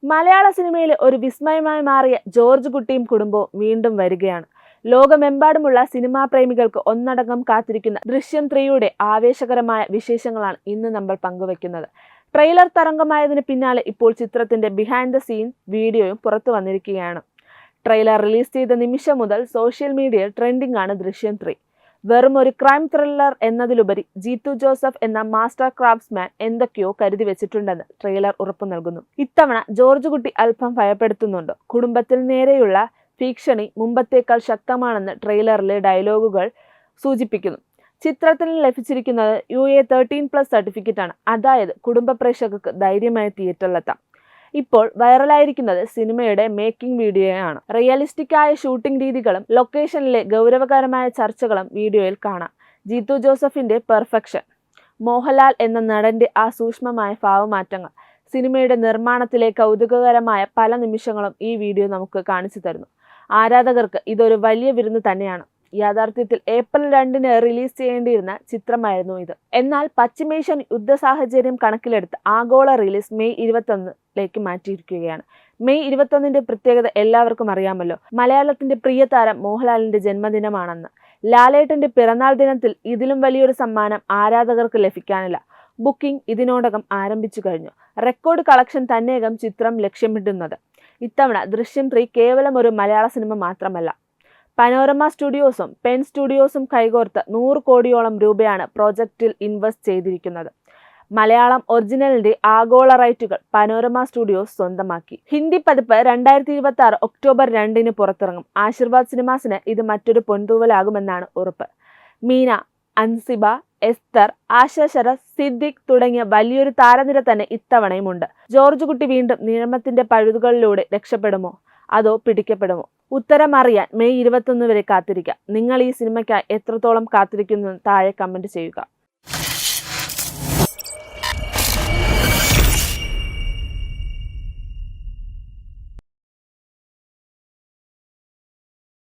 മലയാള സിനിമയിലെ ഒരു വിസ്മയമായി മാറിയ ജോർജ് കുട്ടിയും കുടുംബവും വീണ്ടും വരികയാണ്. ലോകമെമ്പാടുമുള്ള സിനിമാ പ്രേമികൾക്ക് ഒന്നടങ്കം കാത്തിരിക്കുന്ന ദൃശ്യം 3യുടെ ആവേശകരമായ വിശേഷങ്ങളാണ് ഇന്ന് നമ്മൾ പങ്കുവയ്ക്കുന്നത്. ട്രെയിലർ തരംഗമായതിന് പിന്നാലെ ഇപ്പോൾ ചിത്രത്തിന്റെ ബിഹൈൻഡ് ദ സീൻ വീഡിയോയും പുറത്തു വന്നിരിക്കുകയാണ്. ട്രെയിലർ റിലീസ് ചെയ്ത നിമിഷം മുതൽ സോഷ്യൽ മീഡിയയിൽ ട്രെൻഡിംഗ് ആണ് ദൃശ്യം 3. വെറും ഒരു ക്രൈം ത്രില്ലർ എന്നതിലുപരി ജീത്തു ജോസഫ് എന്ന മാസ്റ്റർ ക്രാഫ്റ്റ്സ്മാൻ എന്തൊക്കെയോ കരുതി വെച്ചിട്ടുണ്ടെന്ന് ട്രെയിലർ ഉറപ്പു നൽകുന്നു. ഇത്തവണ ജോർജ് കുട്ടി അല്പം ഭയപ്പെടുത്തുന്നുണ്ട്. കുടുംബത്തിൽ നേരെയുള്ള ഭീഷണി മുമ്പത്തേക്കാൾ ശക്തമാണെന്ന് ട്രെയിലറിലെ ഡയലോഗുകൾ സൂചിപ്പിക്കുന്നു. ചിത്രത്തിന് ലഭിച്ചിരിക്കുന്നത് UA 13+ സർട്ടിഫിക്കറ്റ് ആണ്. അതായത് കുടുംബ പ്രേക്ഷകർക്ക് ധൈര്യമായി തിയേറ്ററിലെത്താം. ഇപ്പോൾ വൈറലായിരിക്കുന്നത് സിനിമയുടെ മേക്കിംഗ് വീഡിയോയാണ്. റിയലിസ്റ്റിക് ആയ ഷൂട്ടിംഗ് രീതികളും ലൊക്കേഷനിലെ ഗൗരവകരമായ ചർച്ചകളും വീഡിയോയിൽ കാണാം. ജീത്തു ജോസഫിന്റെ പെർഫെക്ഷൻ, മോഹൻലാൽ എന്ന നടന്റെ ആ സൂക്ഷ്മമായ ഭാവമാറ്റങ്ങൾ, സിനിമയുടെ നിർമ്മാണത്തിലെ കൗതുകകരമായ പല നിമിഷങ്ങളും ഈ വീഡിയോ നമുക്ക് കാണിച്ചു തരുന്നു. ആരാധകർക്ക് ഇതൊരു വലിയ വിരുന്ന് തന്നെയാണ്. യാഥാർത്ഥ്യത്തിൽ ഏപ്രിൽ 2-ന് റിലീസ് ചെയ്യേണ്ടിയിരുന്ന ചിത്രമായിരുന്നു ഇത്. എന്നാൽ പശ്ചിമേഷ്യൻ യുദ്ധ സാഹചര്യം കണക്കിലെടുത്ത് ആഗോള റിലീസ് മെയ് 21 മാറ്റിയിരിക്കുകയാണ്. മെയ് 21 പ്രത്യേകത എല്ലാവർക്കും അറിയാമല്ലോ. മലയാളത്തിന്റെ പ്രിയ താരം മോഹൻലാലിന്റെ ജന്മദിനമാണെന്ന്. ലാലേട്ടന്റെ പിറന്നാൾ ദിനത്തിൽ ഇതിലും വലിയൊരു സമ്മാനം ആരാധകർക്ക് ലഭിക്കാനില്ല. ബുക്കിംഗ് ഇതിനോടകം ആരംഭിച്ചു കഴിഞ്ഞു. റെക്കോർഡ് കളക്ഷൻ തന്നെയകം ചിത്രം ലക്ഷ്യമിടുന്നത്. ഇത്തവണ ദൃശ്യം 3 കേവലം ഒരു മലയാള സിനിമ മാത്രമല്ല. പനോരമ സ്റ്റുഡിയോസും പെൻ സ്റ്റുഡിയോസും കൈകോർത്ത് 100 കോടിയോളം രൂപയാണ് പ്രോജക്റ്റിൽ ഇൻവെസ്റ്റ് ചെയ്തിരിക്കുന്നത്. മലയാളം ഒറിജിനലിന്റെ ആഗോള റൈറ്റുകൾ പനോരമ സ്റ്റുഡിയോസ് സ്വന്തമാക്കി. ഹിന്ദി പതിപ്പ് 2026 ഒക്ടോബർ 2-ന് പുറത്തിറങ്ങും. ആശീർവാദ് സിനിമാസിന് ഇത് മറ്റൊരു പൊൻതൂവലാകുമെന്നാണ് ഉറപ്പ്. മീന, അൻസിബ, എസ്തർ, ആശ ശരത്, സിദ്ദിഖ് തുടങ്ങിയ വലിയൊരു താരനിര തന്നെ ഇത്തവണയുമുണ്ട്. ജോർജ് കുട്ടി വീണ്ടും നിയമത്തിന്റെ പഴുതുകളിലൂടെ രക്ഷപ്പെടുമോ അതോ പിടിക്കപ്പെടുമോ? ഉത്തരം അറിയാൻ മെയ് 21 വരെ കാത്തിരിക്കാം. നിങ്ങൾ ഈ സിനിമയ്ക്കായി എത്രത്തോളം കാത്തിരിക്കുന്നു താഴെ കമന്റ് ചെയ്യുക.